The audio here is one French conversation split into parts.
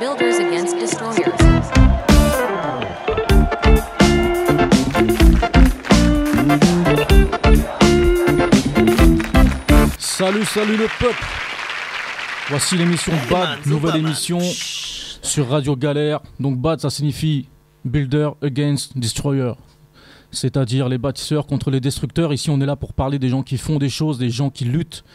Builders Against Destroyers. Salut le peuple. Voici l'émission BAD, nouvelle émission sur Radio Galère. Donc BAD, ça signifie Builder Against Destroyer, c'est-à-dire les bâtisseurs contre les destructeurs. Ici on est là pour parler des gens qui font des choses, des gens qui luttent,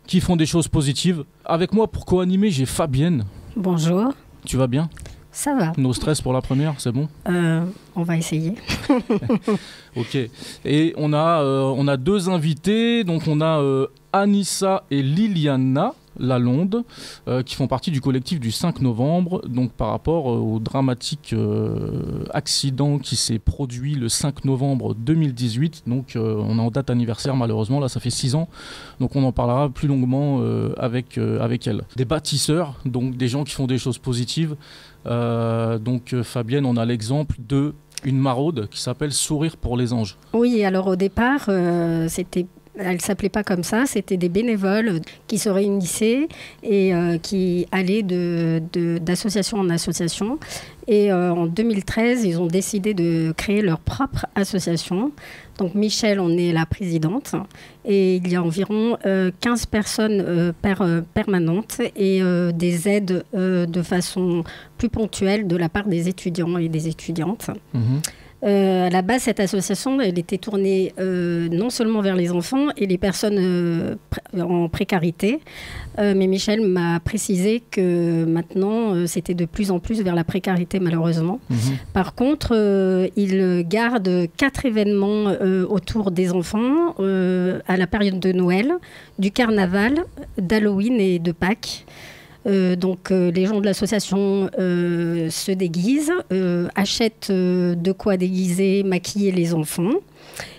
qui font des choses positives. Avec moi pour co-animer, j'ai Fabienne. Bonjour. Tu vas bien ? Ça va. No stress pour la première, c'est bon ? On va essayer. Ok. Et on a deux invités. Donc on a Anissa et Liliana Lalonde qui font partie du collectif du 5 novembre. Donc par rapport au dramatique accident qui s'est produit le 5 novembre 2018. Donc on est en date anniversaire malheureusement. Là ça fait 6 ans. Donc on en parlera plus longuement avec elle. Des bâtisseurs, donc des gens qui font des choses positives. Donc Fabienne, on a l'exemple de une maraude qui s'appelle Sourire pour les anges. Oui, alors au départ, elle s'appelait pas comme ça, c'était des bénévoles qui se réunissaient et qui allaient d'association en association. Et en 2013, ils ont décidé de créer leur propre association. Donc Michel en est la présidente et il y a environ 15 personnes permanentes et des aides de façon plus ponctuelle de la part des étudiants et des étudiantes. À la base, cette association, elle était tournée non seulement vers les enfants et les personnes en précarité, mais Michel m'a précisé que maintenant, c'était de plus en plus vers la précarité, malheureusement. Par contre, il garde 4 événements autour des enfants à la période de Noël, du carnaval, d'Halloween et de Pâques. Donc les gens de l'association se déguisent, achètent de quoi déguiser, maquiller les enfants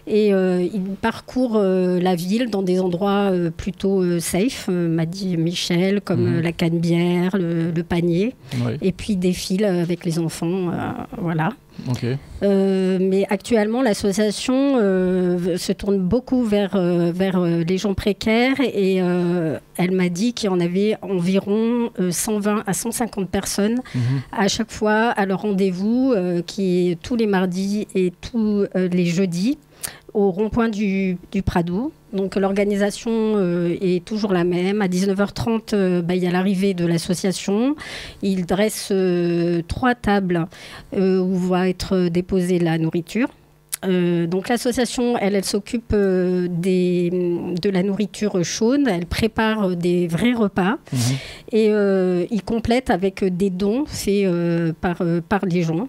et ils parcourent la ville dans des endroits plutôt safe, m'a dit Michel, comme la Canebière, le Panier, et puis défilent avec les enfants, voilà. Okay. Mais actuellement, l'association se tourne beaucoup vers les gens précaires et elle m'a dit qu'il y en avait environ 120 à 150 personnes à chaque fois à leur rendez-vous qui est tous les mardis et tous les jeudis au rond-point du Prado. Donc l'organisation est toujours la même. À 19h30, il y a l'arrivée de l'association. Ils dressent 3 tables où va être déposée la nourriture. Donc l'association, elle s'occupe de la nourriture chaude. Elle prépare des vrais repas et ils complètent avec des dons faits par les gens.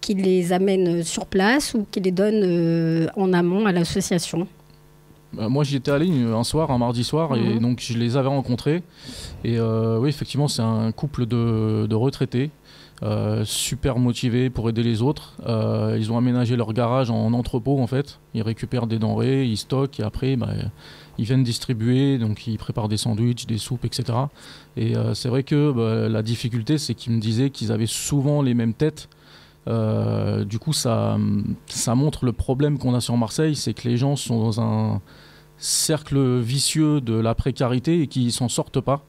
Qui les amènent sur place ou qui les donnent en amont à l'association. Moi j'y étais allé un mardi soir et donc je les avais rencontrés et oui effectivement c'est un couple de retraités super motivés pour aider les autres. Ils ont aménagé leur garage en entrepôt en fait, ils récupèrent des denrées, ils stockent et après ils viennent distribuer, donc ils préparent des sandwichs, des soupes, etc. Et c'est vrai que la difficulté c'est qu'ils me disaient qu'ils avaient souvent les mêmes têtes. Du coup ça montre le problème qu'on a sur Marseille, c'est que les gens sont dans un cercle vicieux de la précarité et qui s'en sortent pas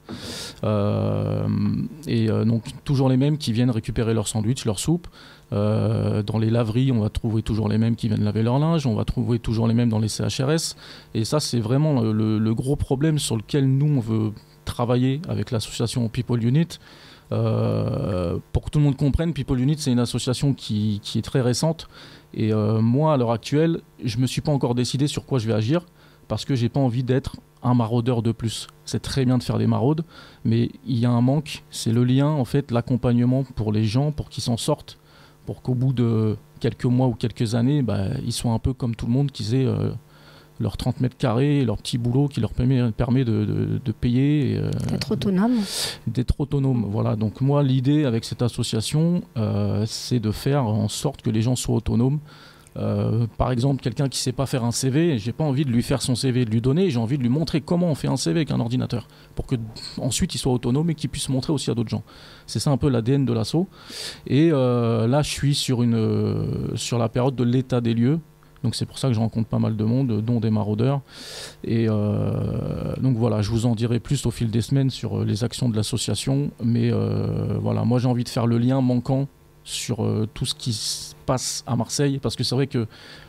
donc toujours les mêmes qui viennent récupérer leur sandwich, leur soupe. Dans les laveries on va trouver toujours les mêmes qui viennent laver leur linge, on va trouver toujours les mêmes dans les CHRS et ça c'est vraiment le gros problème sur lequel nous on veut travailler avec l'association People Unit. Pour que tout le monde comprenne, People Unit c'est une association qui est très récente et moi à l'heure actuelle je me suis pas encore décidé sur quoi je vais agir parce que j'ai pas envie d'être un maraudeur de plus. C'est très bien de faire des maraudes mais il y a un manque, c'est le lien en fait, l'accompagnement pour les gens pour qu'ils s'en sortent, pour qu'au bout de quelques mois ou quelques années ils soient un peu comme tout le monde, qu'ils aient leurs 30 mètres carrés et leur petit boulot qui leur permet de payer. D'être autonome. D'être autonome, voilà. Donc moi, l'idée avec cette association, c'est de faire en sorte que les gens soient autonomes. Par exemple, quelqu'un qui ne sait pas faire un CV, j'ai pas envie de lui faire son CV, de lui donner, j'ai envie de lui montrer comment on fait un CV avec un ordinateur, pour qu'ensuite il soit autonome et qu'il puisse montrer aussi à d'autres gens. C'est ça un peu l'ADN de l'asso. Et là, je suis sur la période de l'état des lieux, Donc c'est pour ça que je rencontre pas mal de monde, dont des maraudeurs. Et donc voilà, je vous en dirai plus au fil des semaines sur les actions de l'association. Mais voilà, moi j'ai envie de faire le lien manquant sur tout ce qui se passe à Marseille, parce que c'est vrai que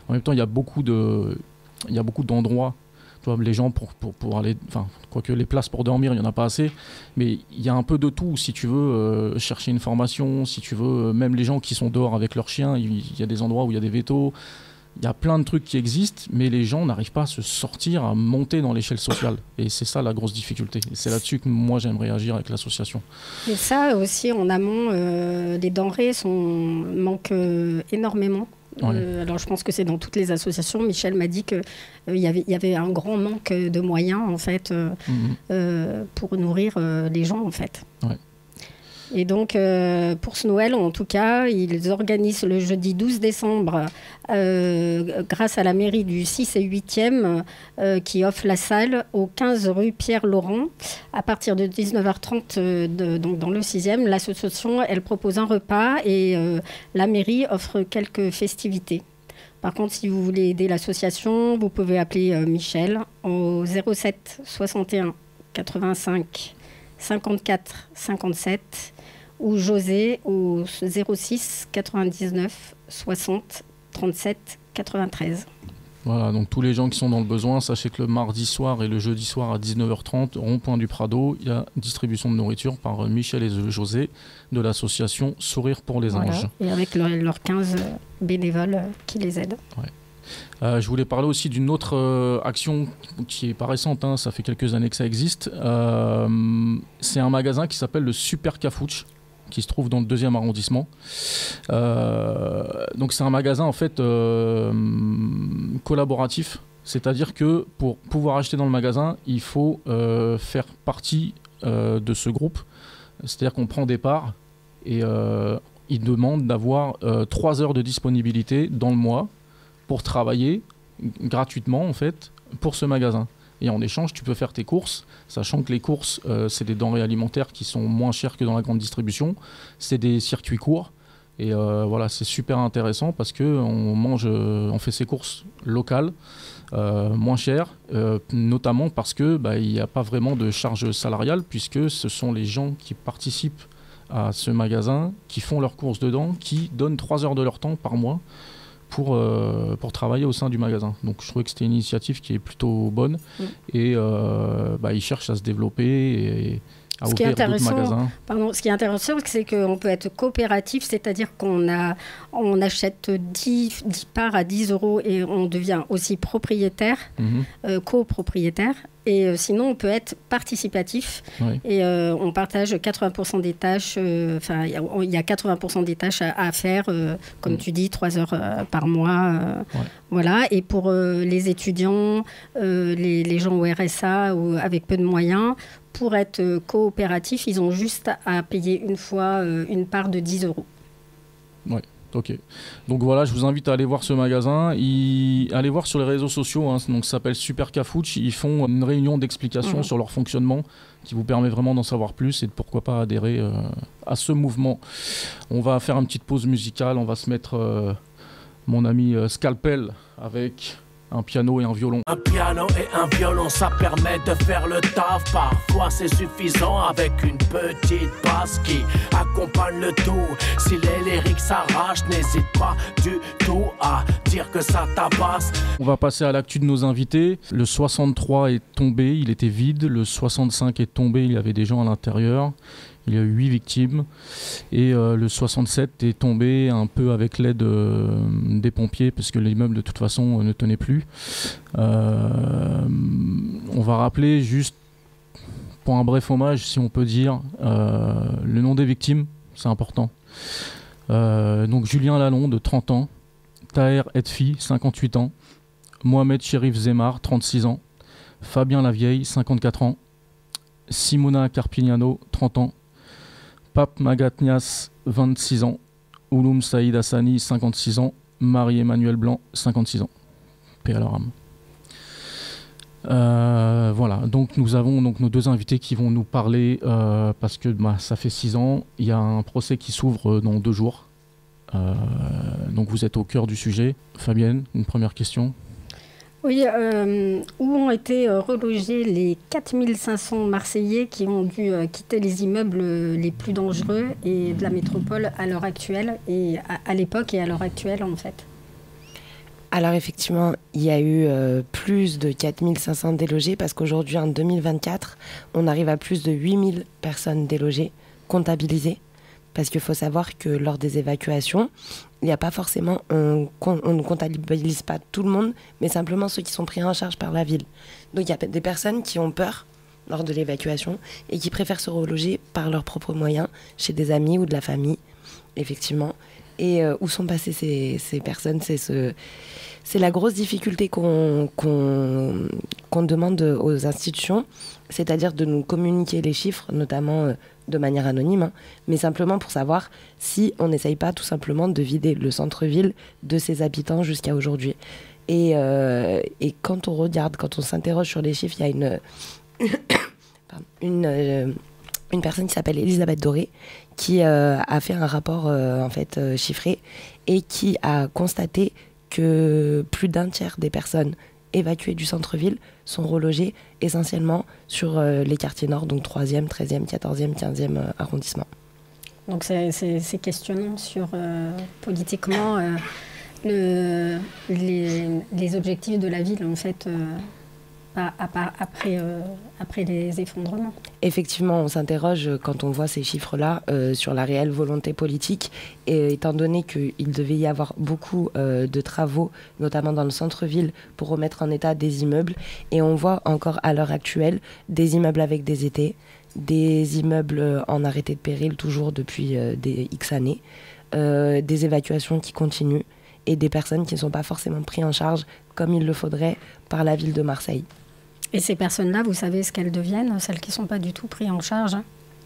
en même temps il y a beaucoup d'endroits, tu vois, les gens pour aller, enfin quoique les places pour dormir il y en a pas assez, mais il y a un peu de tout. Si tu veux chercher une formation, si tu veux, même les gens qui sont dehors avec leurs chiens, il y a des endroits où il y a des vétos. Il y a plein de trucs qui existent, mais les gens n'arrivent pas à se sortir, à monter dans l'échelle sociale. Et c'est ça la grosse difficulté. Et c'est là-dessus que moi j'aimerais agir avec l'association. Et ça aussi, en amont, les denrées manquent énormément. Ouais. Alors je pense que c'est dans toutes les associations. Michel m'a dit qu'il y avait un grand manque de moyens en fait, pour nourrir les gens en fait. Ouais. Et donc, pour ce Noël, en tout cas, ils organisent le jeudi 12 décembre, grâce à la mairie du 6 et 8e, qui offre la salle au 15 rue Pierre-Laurent. À partir de 19h30, donc dans le 6e, l'association, elle propose un repas et la mairie offre quelques festivités. Par contre, si vous voulez aider l'association, vous pouvez appeler Michel au 07 61 85 54 57 ou José au 06 99 60 37 93. Voilà, donc tous les gens qui sont dans le besoin, sachez que le mardi soir et le jeudi soir à 19h30, rond-point du Prado, il y a distribution de nourriture par Michel et José de l'association Sourire pour les Anges. Et avec leurs 15 bénévoles qui les aident. Ouais. Je voulais parler aussi d'une autre action qui est pas récente, hein, ça fait quelques années que ça existe. C'est un magasin qui s'appelle le Super Cafouche, qui se trouve dans le 2e arrondissement. Donc c'est un magasin en fait collaboratif, c'est-à-dire que pour pouvoir acheter dans le magasin, il faut faire partie de ce groupe, c'est-à-dire qu'on prend des parts et il demande d'avoir 3 heures de disponibilité dans le mois pour travailler gratuitement en fait pour ce magasin. Et en échange, tu peux faire tes courses, sachant que les courses, c'est des denrées alimentaires qui sont moins chères que dans la grande distribution. C'est des circuits courts. Et voilà, c'est super intéressant parce on fait ses courses locales, moins chères, notamment parce que il n'y a pas vraiment de charge salariale, puisque ce sont les gens qui participent à ce magasin, qui font leurs courses dedans, qui donnent 3 heures de leur temps par mois pour travailler au sein du magasin. Donc je trouvais que c'était une initiative qui est plutôt bonne. Et ils cherchent à se développer et à ouvrir d'autres magasins. Ce qui est intéressant, c'est qu'on peut être coopératif, c'est-à-dire qu'on achète 10 parts à 10 € et on devient aussi propriétaire, copropriétaire. Et sinon, on peut être participatif. Oui. Et on partage 80% des tâches. Il y a 80% des tâches à faire, comme tu dis, 3 heures par mois. Voilà. Et pour les étudiants, les gens au RSA ou avec peu de moyens, pour être coopératif, ils ont juste à payer une fois une part de 10 €. Oui. Ok. Donc voilà, je vous invite à aller voir ce magasin. Allez voir sur les réseaux sociaux, hein, donc ça s'appelle Super Cafouche. Ils font une réunion d'explication sur leur fonctionnement qui vous permet vraiment d'en savoir plus et de pourquoi pas adhérer à ce mouvement. On va faire une petite pause musicale. On va se mettre mon ami Scalpel avec un piano et un violon. Un piano et un violon, ça permet de faire le taf. Parfois c'est suffisant avec une petite basse qui accompagne le tout. Si les lyrics s'arrachent, n'hésite pas du tout à dire que ça tabasse. On va passer à l'actu de nos invités. Le 63 est tombé, il était vide. Le 65 est tombé, il y avait des gens à l'intérieur. Il y a eu 8 victimes et le 67 est tombé un peu avec l'aide des pompiers parce que l'immeuble de toute façon ne tenait plus. On va rappeler juste pour un bref hommage, si on peut dire, le nom des victimes, c'est important. Donc Julien Lalonde, 30 ans, Taher Edfi, 58 ans, Mohamed Chérif Zemar, 36 ans, Fabien Lavieille, 54 ans, Simona Carpignano, 30 ans, Pape Magatnias, 26 ans, Ouloum Saïd Hassani, 56 ans, Marie-Emmanuelle Blanc, 56 ans. Paix à leur âme. Voilà, donc nous avons donc nos 2 invités qui vont nous parler parce que ça fait 6 ans, il y a un procès qui s'ouvre dans 2 jours. Donc vous êtes au cœur du sujet. Fabienne, une première question. Oui, où ont été relogés les 4500 Marseillais qui ont dû quitter les immeubles les plus dangereux et de la métropole à l'heure actuelle, et à l'époque et à l'heure actuelle en fait? Alors effectivement, il y a eu plus de 4500 délogés parce qu'aujourd'hui, en 2024, on arrive à plus de 8000 personnes délogées, comptabilisées. Parce qu'il faut savoir que lors des évacuations, il n'y a pas forcément, on ne comptabilise pas tout le monde, mais simplement ceux qui sont pris en charge par la ville. Donc il y a des personnes qui ont peur lors de l'évacuation et qui préfèrent se reloger par leurs propres moyens, chez des amis ou de la famille, effectivement. Et où sont passées ces personnes? C'est la grosse difficulté qu'on demande aux institutions, c'est-à-dire de nous communiquer les chiffres, notamment de manière anonyme, mais simplement pour savoir si on n'essaye pas tout simplement de vider le centre-ville de ses habitants jusqu'à aujourd'hui. Et quand on regarde, quand on s'interroge sur les chiffres, il y a une personne qui s'appelle Elisabeth Doré qui a fait un rapport chiffré et qui a constaté que plus d'un tiers des personnes évacuées du centre-ville sont relogées essentiellement sur les quartiers nord, donc 3e, 13e, 14e, 15e arrondissement. Donc c'est questionnant sur politiquement les objectifs de la ville en fait. Après les effondrements. Effectivement, on s'interroge quand on voit ces chiffres-là sur la réelle volonté politique, et étant donné qu'il devait y avoir beaucoup de travaux, notamment dans le centre-ville, pour remettre en état des immeubles. Et on voit encore à l'heure actuelle des immeubles avec des étais, des immeubles en arrêté de péril, toujours depuis des X années, des évacuations qui continuent et des personnes qui ne sont pas forcément prises en charge comme il le faudrait par la ville de Marseille. Et ces personnes-là, vous savez ce qu'elles deviennent, celles qui ne sont pas du tout prises en charge?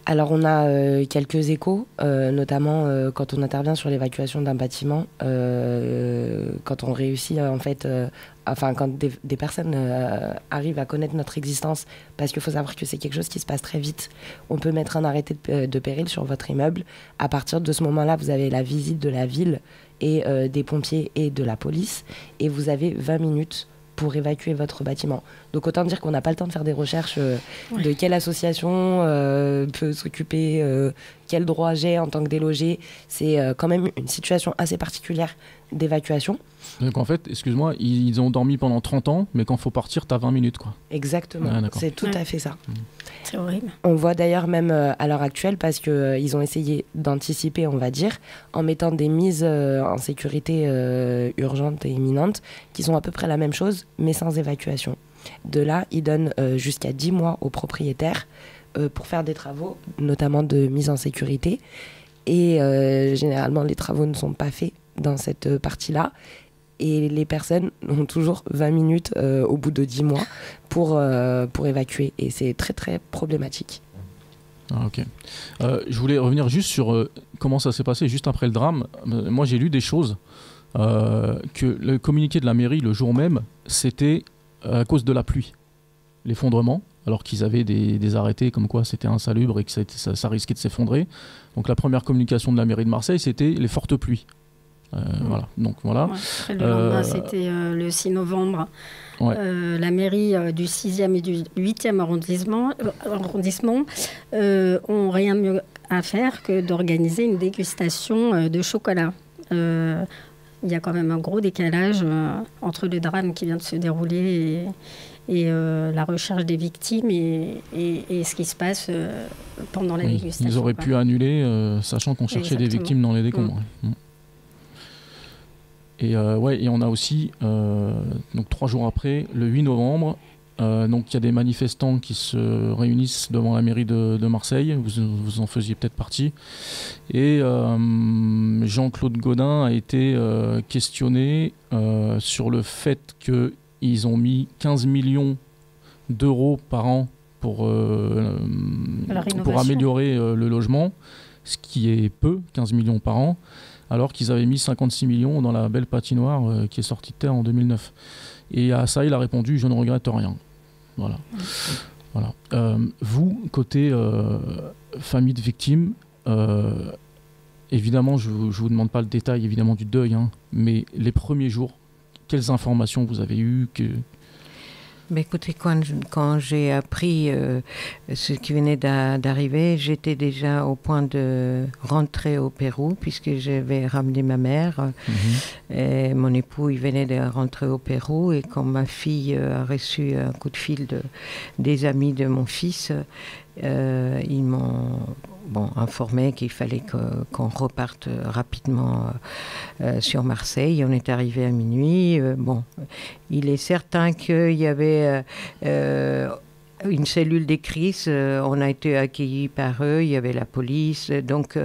Alors on a quelques échos, notamment quand on intervient sur l'évacuation d'un bâtiment, quand on réussit quand des personnes arrivent à connaître notre existence, parce qu'il faut savoir que c'est quelque chose qui se passe très vite. On peut mettre un arrêté de péril sur votre immeuble. À partir de ce moment-là, vous avez la visite de la ville et des pompiers et de la police, et vous avez 20 minutes pour évacuer votre bâtiment. Donc autant dire qu'on n'a pas le temps de faire des recherches de quelle association peut s'occuper, quel droit j'ai en tant que délogé. C'est quand même une situation assez particulière d'évacuation. Donc en fait, excuse-moi, ils ont dormi pendant 30 ans, mais quand il faut partir, tu as 20 minutes, quoi. Exactement, c'est tout à fait ça. C'est horrible. On voit d'ailleurs même à l'heure actuelle, parce qu'ils ont essayé d'anticiper, on va dire, en mettant des mises en sécurité urgentes et imminentes, qui sont à peu près la même chose, mais sans évacuation. De là, ils donnent jusqu'à 10 mois aux propriétaires pour faire des travaux, notamment de mise en sécurité. Et généralement, les travaux ne sont pas faits dans cette partie-là. Et les personnes ont toujours 20 minutes au bout de 10 mois pour évacuer. Et c'est très, très problématique. Ah, ok. Je voulais revenir juste sur comment ça s'est passé juste après le drame. Moi, j'ai lu des choses que le communiqué de la mairie le jour même, c'était à cause de la pluie, l'effondrement, alors qu'ils avaient des arrêtés comme quoi c'était insalubre et que ça risquait de s'effondrer. Donc la première communication de la mairie de Marseille, c'était les fortes pluies. Voilà. Donc voilà. Ouais, le lendemain, c'était le 6 novembre. Ouais. La mairie du 6e et du 8e arrondissement ont rien de mieux à faire que d'organiser une dégustation de chocolat. Il y a quand même un gros décalage entre le drame qui vient de se dérouler et la recherche des victimes et ce qui se passe pendant la dégustation. Ils auraient pu annuler, sachant qu'on cherchait des victimes dans les décombres. Et on a aussi, donc 3 jours après, le 8 novembre, donc il y a des manifestants qui se réunissent devant la mairie de Marseille, vous en faisiez peut-être partie, et Jean-Claude Gaudin a été questionné sur le fait qu'ils ont mis 15 millions d'euros par an pour améliorer le logement, ce qui est peu, 15 millions par an, alors qu'ils avaient mis 56 millions dans la belle patinoire qui est sortie de terre en 2009. Et à ça, il a répondu « Je ne regrette rien ». Voilà. Vous, côté famille de victimes, Évidemment, je ne vous demande pas le détail évidemment du deuil, hein, mais les premiers jours, quelles informations vous avez eues Mais écoutez, quand j'ai appris ce qui venait d'arriver, j'étais déjà au point de rentrer au Pérou, puisque j'avais ramené ma mère. Et mon époux, il venait de rentrer au Pérou. Et quand ma fille a reçu un coup de fil des amis de mon fils, ils m'ont informé qu'il fallait qu'on reparte rapidement sur Marseille. On est arrivé à minuit. Il est certain qu'il y avait une cellule des crises. On a été accueillis par eux. Il y avait la police. Donc,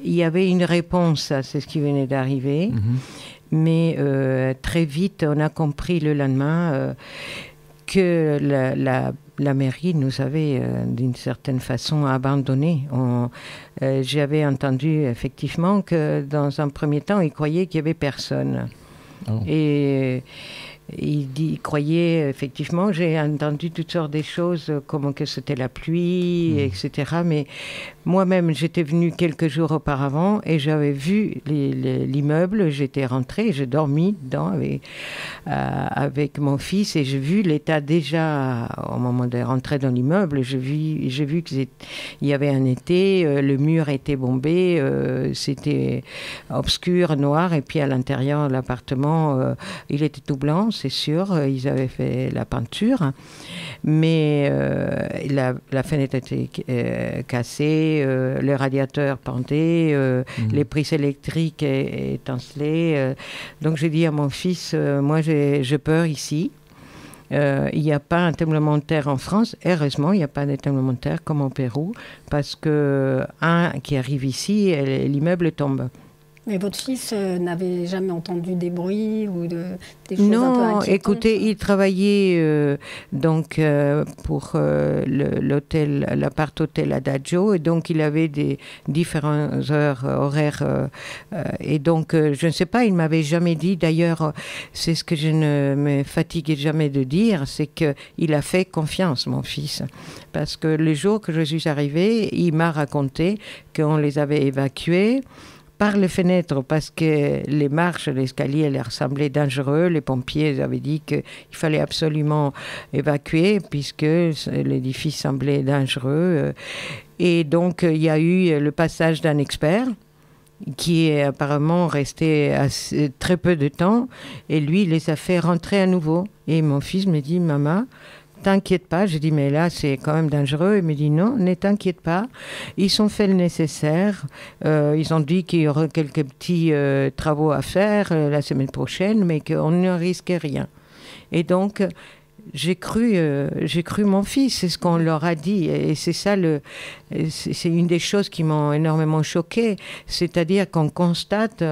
il y avait une réponse à ce qui venait d'arriver. Mais très vite, on a compris le lendemain que la mairie nous avait d'une certaine façon abandonnés. J'avais entendu effectivement que dans un premier temps, ils croyaient qu'il n'y avait personne. Et il croyait effectivement, j'ai entendu toutes sortes de choses comme que c'était la pluie, etc. Mais moi-même, j'étais venue quelques jours auparavant et j'avais vu l'immeuble, j'étais rentrée, j'ai dormi dedans avec mon fils et j'ai vu l'état déjà, au moment de rentrer dans l'immeuble, j'ai vu qu'il y avait un été, le mur était bombé, c'était obscur, noir, et puis à l'intérieur, l'appartement, il était tout blanc, c'est sûr, ils avaient fait la peinture, mais la fenêtre était cassée, le radiateur pendait, les prises électriques étincelaient. Donc j'ai dit à mon fils, moi j'ai peur ici. Il n'y a pas un tremblement de terre en France. Heureusement, il n'y a pas de tremblement de terre comme au Pérou, parce qu'un qui arrive ici, l'immeuble tombe. Mais votre fils n'avait jamais entendu des bruits ou des choses un peu inquiétantes? Non, écoutez, il travaillait pour l'hôtel, l'appart-hôtel Adagio, et donc il avait des différentes horaires. Et donc, je ne sais pas, il ne m'avait jamais dit, d'ailleurs, c'est ce que je ne me fatiguais jamais de dire, c'est qu'il a fait confiance, mon fils. Parce que le jour que je suis arrivée, il m'a raconté qu'on les avait évacués par les fenêtres, parce que les marches, l'escalier, leur semblaient dangereux. Les pompiers avaient dit qu'il fallait absolument évacuer, puisque l'édifice semblait dangereux. Et donc, il y a eu le passage d'un expert, qui est apparemment resté très peu de temps, et lui, il les a fait rentrer à nouveau. Et mon fils me dit, maman, t'inquiète pas. Je dis, mais là, c'est quand même dangereux. Il me dit, non, ne t'inquiète pas. Ils ont fait le nécessaire. Ils ont dit qu'il y aurait quelques petits travaux à faire la semaine prochaine, mais qu'on ne risque rien. Et donc, j'ai cru mon fils, c'est ce qu'on leur a dit. Et c'est ça, c'est une des choses qui m'ont énormément choquée. C'est-à-dire qu'on constate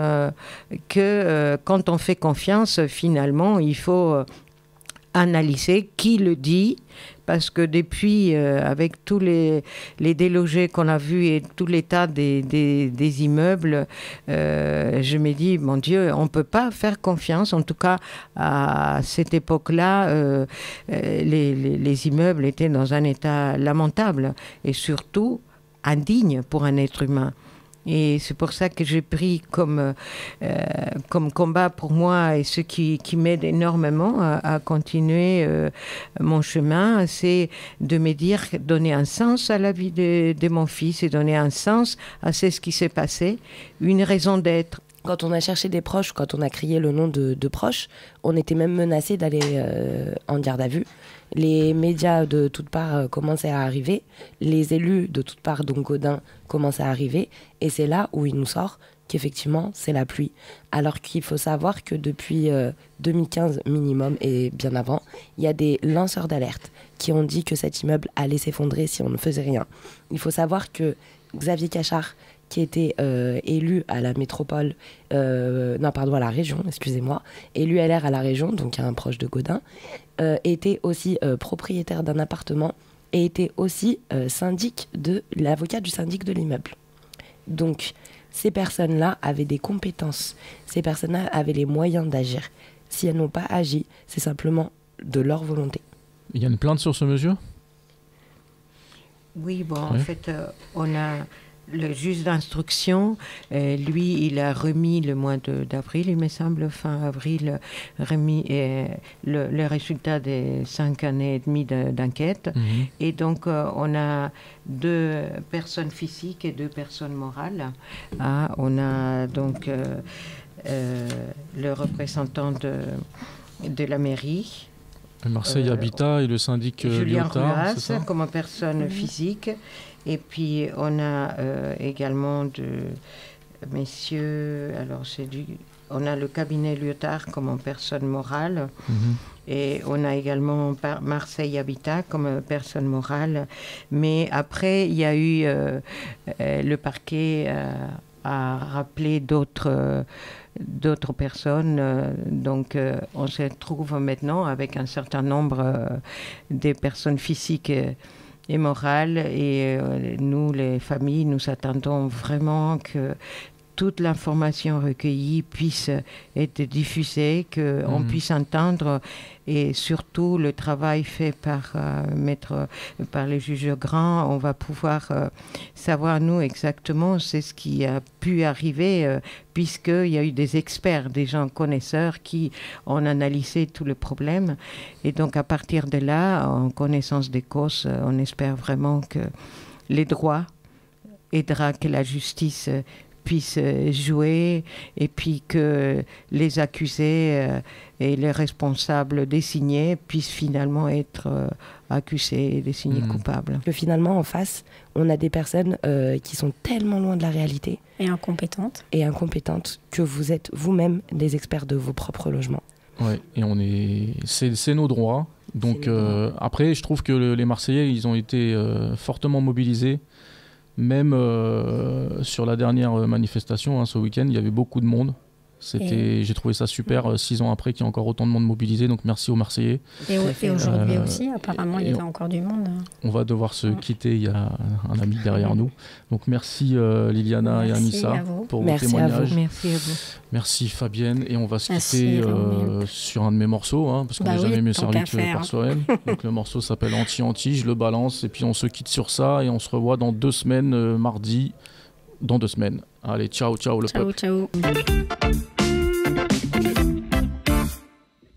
que quand on fait confiance, finalement, il faut analyser qui le dit, parce que depuis, avec tous les délogés qu'on a vus et tout l'état des immeubles, je me dis, mon Dieu, on ne peut pas faire confiance. En tout cas, à cette époque-là, les immeubles étaient dans un état lamentable et surtout indigne pour un être humain. Et c'est pour ça que j'ai pris comme combat pour moi, et ce qui m'aide énormément à continuer mon chemin, c'est de me dire, donner un sens à la vie de mon fils et donner un sens à ce qui s'est passé, une raison d'être. Quand on a cherché des proches, quand on a crié le nom de proches, on était même menacé d'aller en garde à vue. Les médias de toutes parts commençaient à arriver. Les élus de toutes parts, dont Gaudin, commençaient à arriver. Et c'est là où il nous sort qu'effectivement, c'est la pluie. Alors qu'il faut savoir que depuis 2015 minimum, et bien avant, il y a des lanceurs d'alerte qui ont dit que cet immeuble allait s'effondrer si on ne faisait rien. Il faut savoir que Xavier Cachard, qui était élu à la métropole, à la région, excusez-moi, élu LR à la région, donc un proche de Gaudin, était aussi propriétaire d'un appartement et était aussi l'avocat du syndic de l'immeuble. Donc, ces personnes-là avaient des compétences, ces personnes-là avaient les moyens d'agir. Si elles n'ont pas agi, c'est simplement de leur volonté. Il y a une plainte sur ce monsieur ? Oui, en fait, on a le juge d'instruction, lui, il a remis le mois d'avril, il me semble, fin avril, remis le résultat des 5 années et demie d'enquête. Et donc, on a 2 personnes physiques et 2 personnes morales. On a donc le représentant de la mairie. Marseille Habitat et le syndic Julien Lyotard, c'est ça? comme personne physique. Et puis, on a également on a le cabinet Lyotard comme personne morale. Et on a également Marseille Habitat comme personne morale. Mais après, il y a eu le parquet a rappelé d'autres personnes. Donc, on se trouve maintenant avec un certain nombre de personnes physiques et morales. Et nous, les familles, nous attendons vraiment que toute l'information recueillie puisse être diffusée, qu'on puisse entendre, et surtout le travail fait par les juges grands, on va pouvoir savoir nous exactement c'est ce qui a pu arriver, puisqu'il y a eu des experts, des gens connaisseurs qui ont analysé tous les problèmes. Et donc à partir de là, en connaissance des causes, on espère vraiment que les droits aidera, que la justice puisse jouer, et puis que les accusés et les responsables désignés puissent finalement être accusés et désignés coupables. Que finalement, en face, on a des personnes qui sont tellement loin de la réalité. Et incompétentes. Que vous êtes vous-même des experts de vos propres logements. Ouais, et c'est nos droits. Donc après, je trouve que les Marseillais, ils ont été fortement mobilisés. Même sur la dernière manifestation, ce week-end, il y avait beaucoup de monde. J'ai trouvé ça super, 6 ans après, qu'il y a encore autant de monde mobilisé. Donc merci aux Marseillais. Et aujourd'hui aussi, apparemment, il y avait encore du monde. On va devoir se quitter, il y a un ami derrière nous. Donc merci Liliana et Anissa pour vos témoignages. Merci à vous. Merci Fabienne. Et on va se quitter sur un de mes morceaux, parce qu'on n'est jamais mieux servi que par soi-même. Donc le morceau s'appelle Anti-Anti, je le balance. Et puis on se quitte sur ça et on se revoit dans 2 semaines, mardi, dans 2 semaines. Allez, ciao, ciao le peuple. Ciao.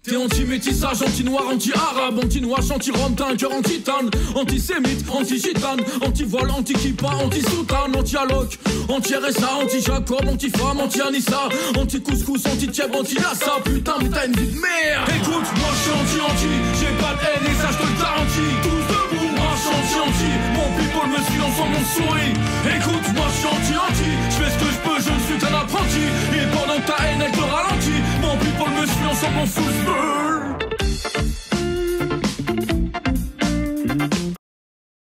T'es anti-métissage, anti-noir, anti-arabe, anti-noix, anti-rome, t'as un cœur anti-tane, anti-sémite, anti-gitane, anti-voile, anti-kippa, anti-soutane, anti-alloc, anti-RSA, anti-Jacob, anti-femme, anti-Anissa, anti-couscous, anti-tieb, anti-Lassa, putain mais t'as une vie de merde. Écoute, moi je suis anti-anti, j'ai pas de haine et ça je te le garantis. Tous debout, moi je suis anti-anti, mon people me suit ensemble, on sourit. Écoute, moi je suis anti-anti, je fais ce que je peux, je ne suis qu'un apprenti. Et pendant que ta haine elle te ralentit, mon people me suit ensemble, on fout le feu.